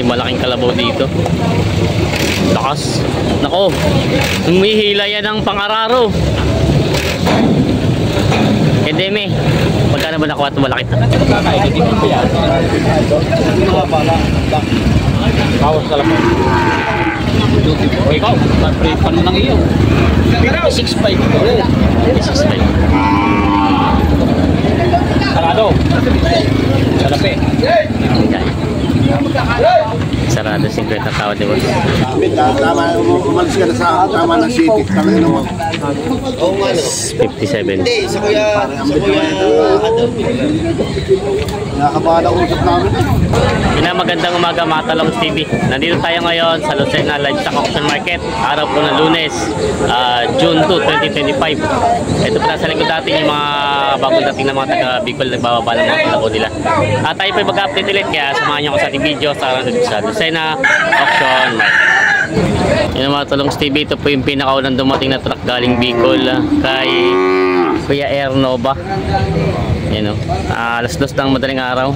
malaking kalabaw dito. Lakas. Nako, humihila yan ng pang-araro. Deme, magkano ba nakuha ito malaki? Bawas ka lang. O ikaw, pan mo ng iyo. 6.5. 6.5. Sarado. Salapi. Sarado 50 tao, di ba? Tama, umalis ka na sa tama ng city. Tama yun naman. 57. Hindi, sa kuya. Nakakabahala usap namin. Magandang umaga mga Talongs TV. Nandito tayo ngayon sa Lucena Livestock Auction Market. Araw po ng Lunes, June 2, 2025. Ito pala sa likod natin yung mga bagong dating na mga taga Bicol nagbababa ng mga kalabaw nila. At tayo po mag-update ulit, kaya samahan nyo ako sa ating video sa Lucena Auction Market. Yan mga Talongs TV, ito po yung pinakaunang dumating na truck galing Bicol kay Kuya Air Nova. Yan o, alas 2 ng madaling araw.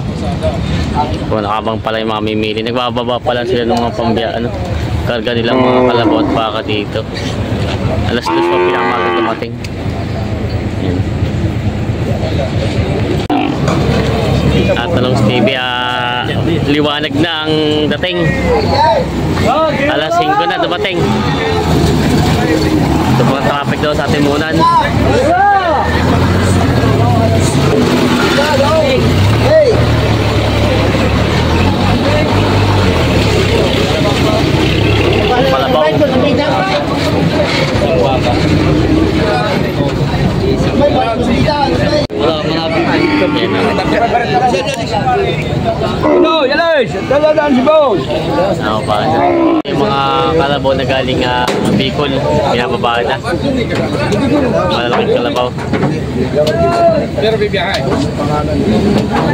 Kung nakabang pala yung mga mimili, nagbababa pala sila ng mga pambiyaan, karga nilang mga kalabaw at baka dito. Alas 2 pa pinakamaga dumating. Yan. At Talongs TV, liwanag na ang dating. Alas 5 na dumating. Ito po ang traffic daw sa Timunan. Palabaw. No, yalis! Daladaan si Boss! Yung mga kalabaw na galing Bicol, pinababa na. Malalaking kalabaw. Pero bibiyahay.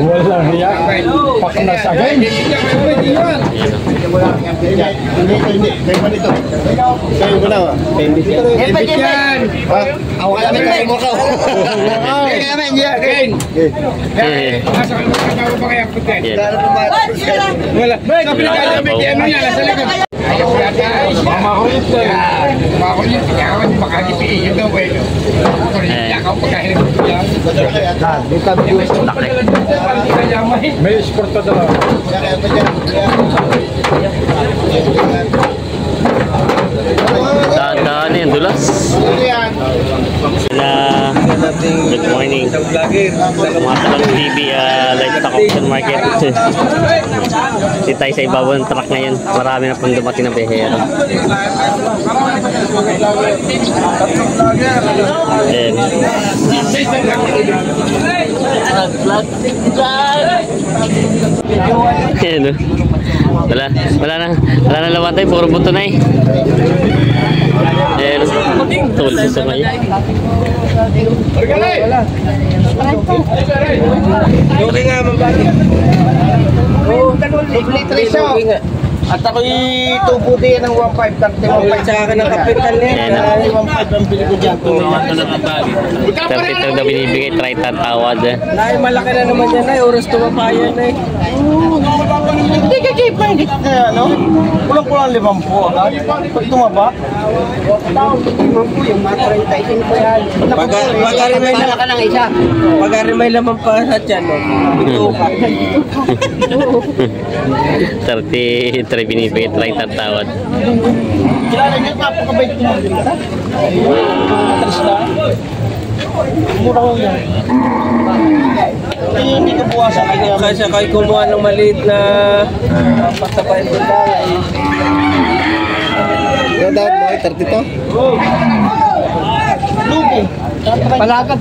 Wala niya. Pakinasagay. Hindi. Kaya ba nito? Kaya ba na? Yan! Ako ka namin kayo mo ka. Kaya namin yan. Nasa kalabaw ba kaya putin? Wala. Sabi na kaya namin kaya ano yan, nasa likod. Ayaw ko yata. Mamakulit ko. Mamakulit. Kaya ako makakipin yun daw eh. Kaya ako pagkahirin ko yan. May sport pa daw. Daan yan, dulas. Good morning. Mga Talongs TV, Livestock Auction Market. Dito tayo sa ibabaw ng truck ngayon. Marami na pang dumating na behero. Ayan. Wala na lawan tayo, puro buto na eh. Ayan, tulad sa ngayon. Okay nga, mabalik. At ako'y tubuti yan ng 1.5. Sa akin ang kapital niya. 1.5 ang bili ko dyan. 32 na binibigay, try tatawad. Nay, malaki na naman yan ay, oras tumapayan ay. Hindi ka kaya pa, hindi ka ano? Kulang-kulang 50 agad. Pag tumaba. Yung mga 35 pa yan. Pag-arimay na ka ng isa. Pag-arimay naman pa sa tiyan, no? Ito ka. 33 binibigay, try tatawad. Kilala niya, napakabait ko maganda. Matras na. Mura ko yan. Hindi ko buwasan. Kasi kayo kumuha ng maliit na patapain ko lang ay. Yung dapat mo ay 32? Lugi. Palakad.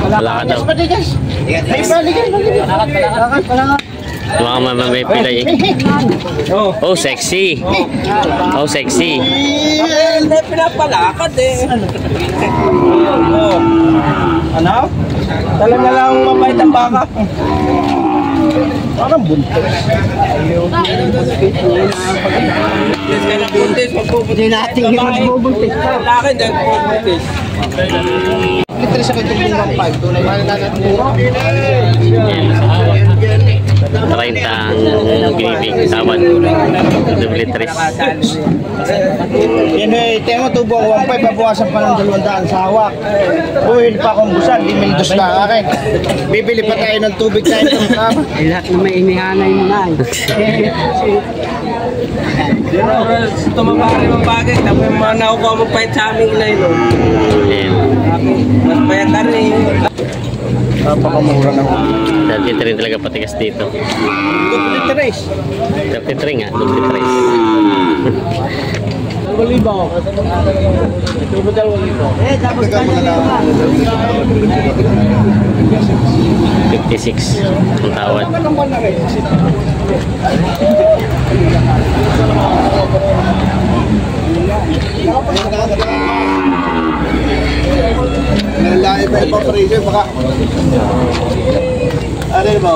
Palakad daw. May balikan. Palakad. Yung mga mamay pilay eh. Oh, sexy. Oh, sexy. Hindi pinapalakad eh. Ano? Talaga lang mabait ang baka. Parang buntis. Hindi natin yung magbubuntis. Lakad ang magbubuntis. Litres ako itong 1.5. Tunay mahal na natin. 30 ang binibig. Tawad. Double tres. Yan eh, tema tubo ang 1.5, babawasan pa ng 200 sa hawak. Buhil pa akong busan, di mindos na akin. Bibili pa tayo ng tubig tayo ng kama. Lahat na may inihanay mo na. Tumaba rin ang bagay. Tapos yung mga nakukuha mo pa sa aming inay, no? Ayan. Mas payat na rin. Napakamura na ako. 33 talaga patigas dito. 33 nga, 33. Eh, tapos ka na 56 ang tawad. Nalaki pa yung paprito, baka... Ano ba?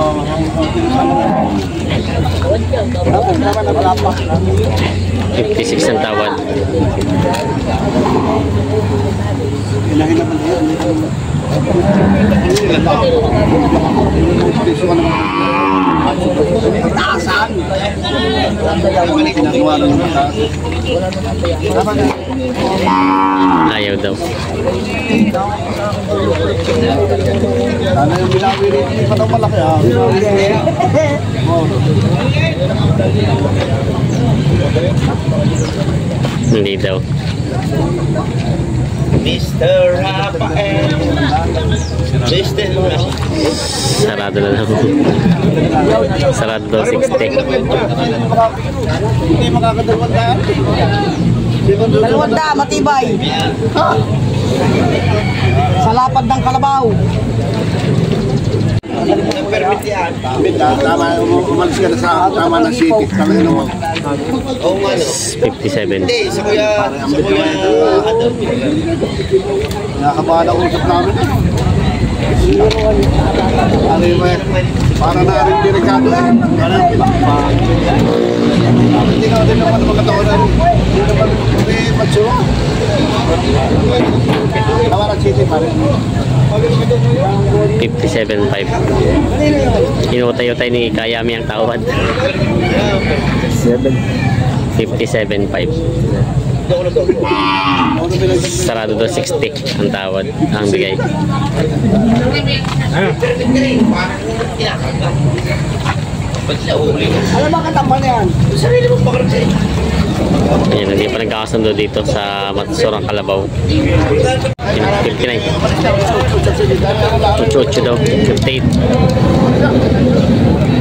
56 ang tawad. Ilahin naman yun. Taasan! Ayaw daw. Sana yung binawi rin, hindi pa daw malaki ah. Hindi daw. Mr. Rafael. Mr. Sarado na lang. Sarado daw 60. Hindi makakadalawandaan. 200, matibay. Sa lapad ng kalabaw. Permit yan. Tama, umalis ka na sa tama ng city. Talaga naman. Oo nga no. 57. Hindi, sa kuya, nakakabahan ang usap namin. Ano yung para na rin delikado eh. Hindi naman magkataon na rin. Hindi naman may matsura. Tama ng city pa rin. 57.5. Inutay-utay ni Kayami ang tawad. 57.5. Sarado daw 60 ang tawad. Ang bigay. Alam ba katambal na yan? Ayan, hindi pa nagkakasundo dito sa Matsurang Kalabaw. 59. 88 daw. 58.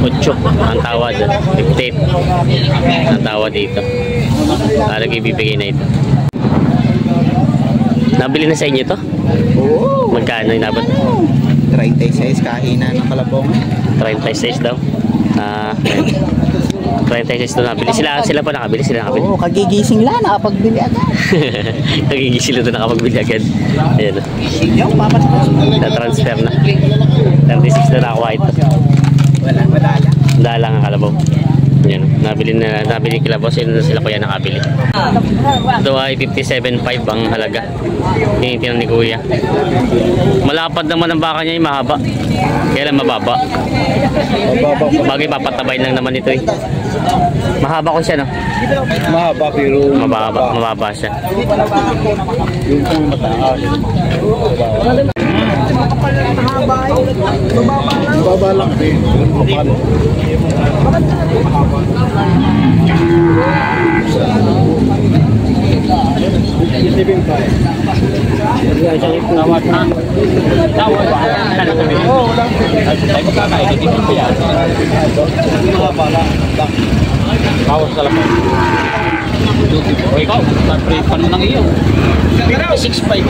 8 ang tawad. 58 ang tawad dito. Talagang ibibigay na ito. Nabili na sa inyo to? Oo. Magkano yung nabot? 36 kahina ng kalabong. 36 daw. 36 to nabili. Sila pa nakabili. Oo, kagigising lang, nakapagbili agad. Nagigising to nakapagbili agad. Ayan. Yung papasok. Na-transfer na. 36 na nakakuha ito. Madala. Dalang ang kalabaw. Yan, nabili kila boss, yun sila kuya nakabili. Ito ay 57.5 ang halaga. Tinitingnan ni kuya. Malapad naman ang baka niya, yung mahaba. Kailan mababa? Bagay papatabay lang naman ito eh. Mahaba ko siya no? Mahaba pero Mababa siya. yung pong mataas. Baba lang eh. Bawas ka lang. O ikaw, paano nang iyo? 56.5.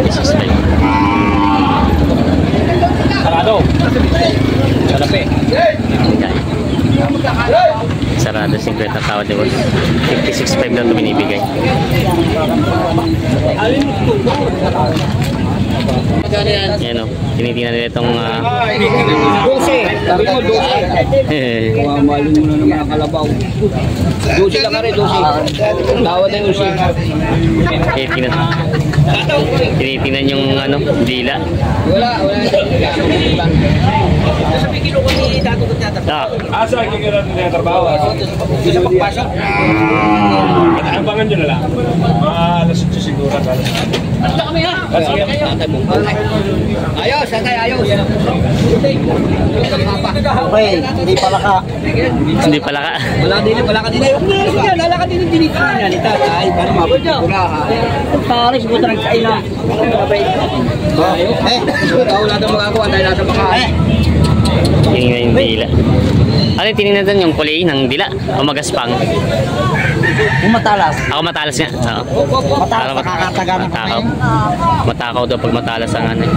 56.5. Sarado. Salapi. Sarado 50 ang tawad ni boss. 56.5 daw ito binibigay. Yan o. Tinitingnan nila itong... 12. Kumamalin mo na ng mga kalabaw. 12 lang ka rin, 12. Tawad na yung 12. Tinitingnan yung ano, dila. Wala. Asa kikira nila trabaho? Bisa pagpasok. Abangan nyo na lang. Alas 8 siguro. Basta kami ha. Ayos, sakay, ayos. Okay, hindi pala ka. Hindi pala ka. Wala ka din. Wala ka din dito na ni tatay. Para mapagpura ha. Paris mo talaga sa ina. Wala daw magagawa dahil nasa baka. Yung dila. Ano yung tinignan doon? Yung kulay ng dila? O magaspang? Kung matalas. Ako matalas nga. Oo. Matalas, nakakataga ng Matakaw. Matakaw daw pag matalas ang ano.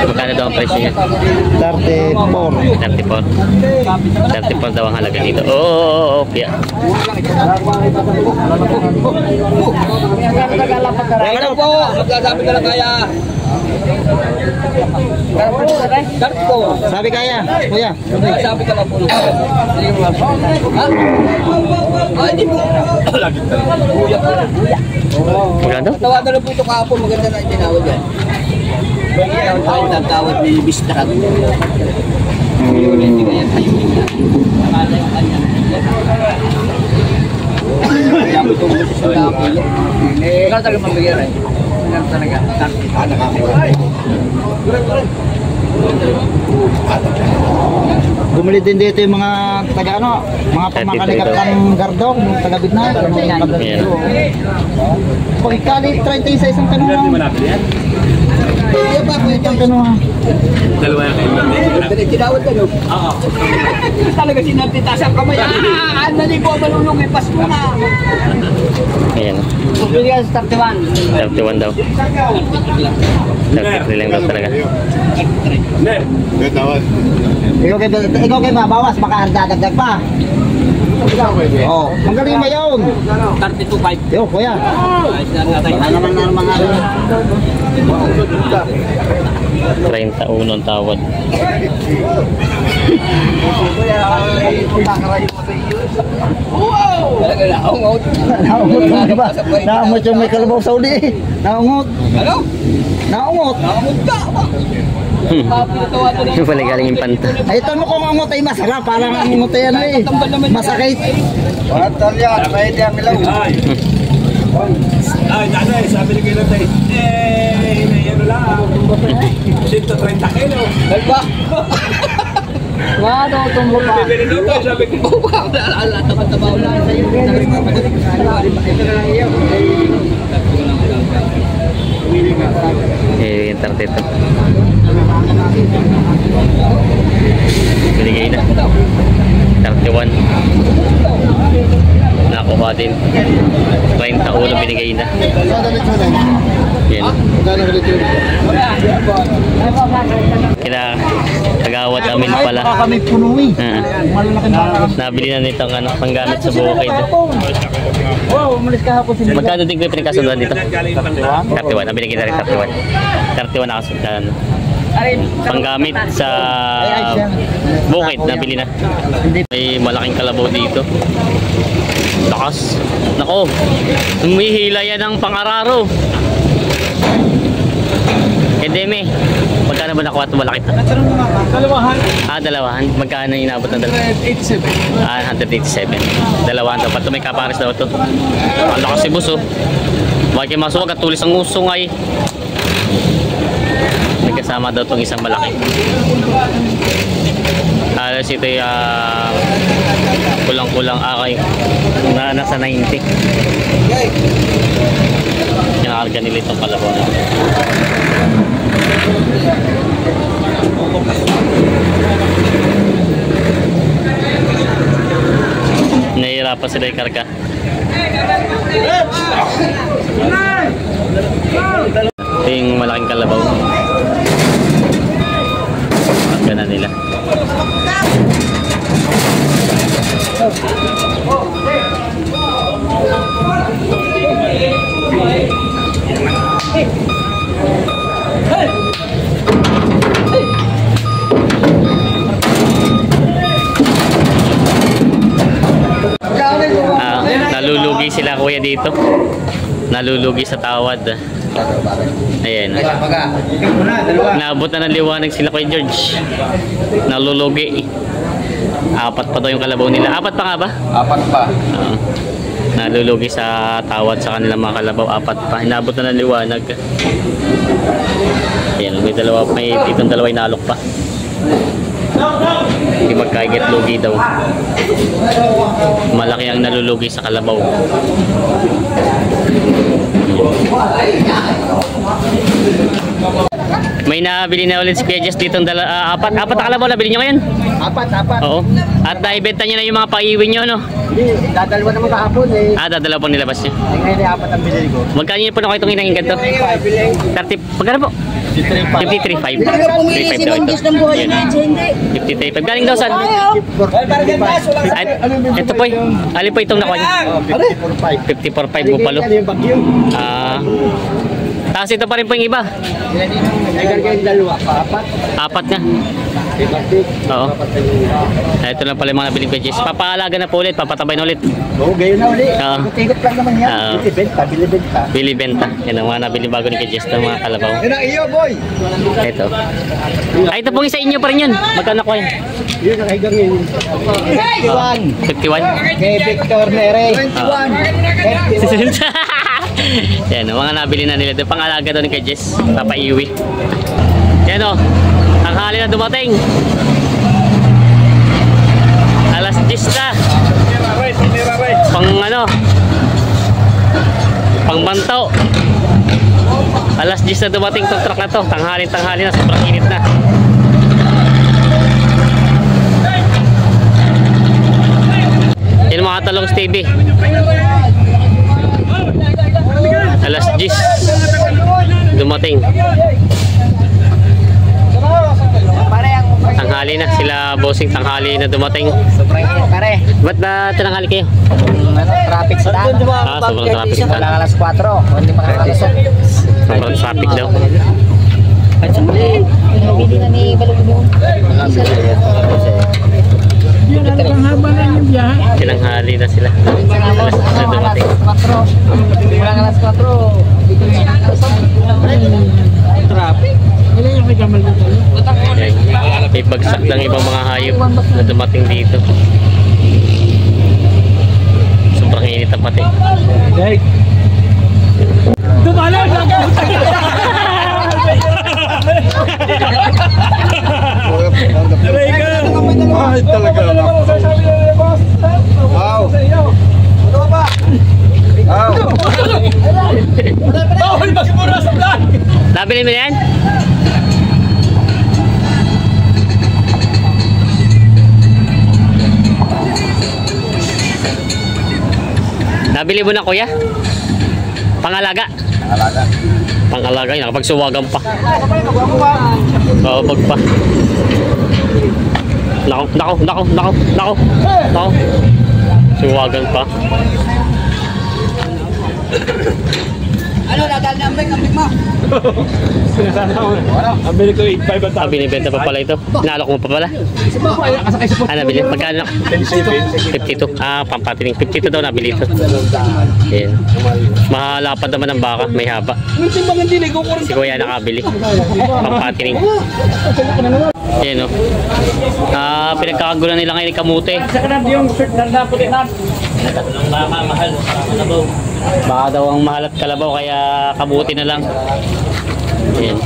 Magkano daw ang presyo niya? 34. 34 daw ang halaga dito. Oo, Pia. Ano po? Magsasabi ka lang kaya. Dart po. Sabi kaya, kuya. Magsasabi ka lang po. Ha? Ay, di po. Buya po. Magkano? Tawagan na po ito kahapon. Maganda na itinawad yan. Tawad ni Bistrat. Hindi kaya tayo. Nakala yung kanya. Kaya mo itong gusto sa kilo. Ikaw talaga mabigyan eh. Ikaw talaga. Bumili din dito yung mga taga ano, mga pamangkalikat ng Gardong, yung taga Bignan. Yan. Kung ikali 30 sa isang tanong. Iya ba? Isang tanong. Dalawa yung kayo. Tinawad ka no? Oo. Talaga sinagtitas ang kamay. Nani ko malulungi. Pas mo na. Ayan. Bigyan sa 31. 31 daw. 33 lang daw talaga. Ner. Tawad. Ikaw kay mabawas, baka dadagdag pa. Oh, magaling ba yun? 32.5. Yo, kuya. Ano naman ang mga 31 ang tawad. Talaga naungot. naungot ba? Naungot yung may kalabaw sa uli. Naungot. Ano? Naungot. Naungot ka. Yung pala galing yung panta. Ay, ito mo kung angot ay masarap. Parang ang angot ay ano eh. Masakit. Watal yan. Kahit yan milaw. Ay, nanay, sabi ni Kailan tayo, ano lang, 130 kilo. Nagba. Wala tumbo pa. Bibili daw tayo, sabi ko. Ala, taba-taba lang sa'yo. Eh, yung 32. Binigay na. 31. Nakuha din. 31 binigay na. Yan. Kagawad amin pala. Baka kami punuwi. Malalaking baka. Nabili na nitong ano, panggamit sa bukid. Wow, umalis ka hapon si Magkano din ko yung pinagkasundan dito? 31. Binigay na rin 31. 31 nakasundan. Panggamit sa bukid, nabili na. May malaking kalabaw dito. Lakas. Nako, humihila yan ng pangararo. Deme, magkano ba nakuha ito malaki ito? Dalawahan. Dalawahan. Magkano yung inabot ng dalawa? 187. 187. Dalawahan dapat ito. May kapares daw ito. Ang lakas si boss oh. Bakit kayo masuwag at tulis ang usong ay. May kasama daw itong isang malaki. Alas ito yung kulang-kulang akay na nasa 90. Kinakarga nila itong kalabaw na. Nahihirapan sila ikarga. Ito yung malaking kalabaw. Karga na nila. Nalulugi sila kuya dito. Nalulugi sa tawad. Ayan. Una, dalawa. Naabot na ng liwanag sila kay George. Nalulugi. Apat pa daw yung kalabaw nila. Apat pa nga ba? Apat pa. Oo. Nalulugi sa tawad sa kanilang mga kalabaw. Apat pa. Inabot na ng liwanag. Ayan, may itong dalawa inalok pa. Hindi magkaigat lugi daw. Malaki ang nalulugi sa kalabaw. May nabili na ulit si Piages dito apat na kalabaw nabili nyo ngayon? Apat. Oo. At naibenta nyo na yung mga paiwi nyo, no? Dadalawa naman kahapon eh. Dadalaw po nilabas nyo. Ngayon ay apat ang binili ko. Magkano nyo po na kayo itong hinangin ganito? 30, magkano po? 53.5. 55 daw ito. Yun. 53.5. Galing daw saan? Ito po alin po itong nakuha nyo? 54.5 po palo. Tapos ito pa rin po yung iba. Apat na. Oo. Ito lang pala yung mga nabiling pages. Papaalaga na po ulit, papatabay na ulit. Oo, gayon na ulit. Tikot lang naman yan. Oo. Bili-benta. Bili-benta. Yan ang mga nabiling bago ni Pages ng mga kalabaw. Yan ang iyo, boy. Ito. Ay, ito pong isa inyo pa rin yun. Magkano ko yan? Yun ang higang yun. 51. Kay Victor Nere. 21. Yan, mga nabili na nila. Ito pang-alaga doon ni Pages. Papaiwi. Yan o. Tanghali na dumating. Alas 10 na. Pang ano? Pang bantaw. Alas 10 na dumating itong truck na to. Tanghali na. Sobrang init na. Yan mga talong Stevie. Alas 10 dumating. Tanghali na sila bossing, tanghali na dumating. Sobrang init pare. Ba't ba tinanghali kayo? Traffic sa daan. Sobrang traffic sa daan. Wala alas 4. Hindi makakalusot. Sobrang traffic daw. Nabili na ni Balugong. Tinanghali na sila. Alas 10 na dumating. Wala alas 4. Traffic. Ayan. May bagsak ng ibang mga hayop na dumating dito. Sobrang init ang pati. Ay, talaga. Wow. Ano ba? Wow. Nabili mo yan? Nabili mo na kuya? Pangalaga? Pangalaga yun, nakapagsuwagan pa. Oo, pag pa. Nako. Suwagan pa. Ano, nadal na ang big mo? Ang bili ko 8.5 at Binibenta pa pala ito. Nalok mo pa pala. Nabili. Magkano? 52. Pampatiling. 52 daw nabili ito. Ayan. Mahalapad naman ang baka. May haba. Si Kuya nakabili. Pampatiling. Ayan o. Pinagkakagulan nila ngayon yung kamute. Baka daw ang mahal at kalabaw kaya kabuti na lang. Ayan.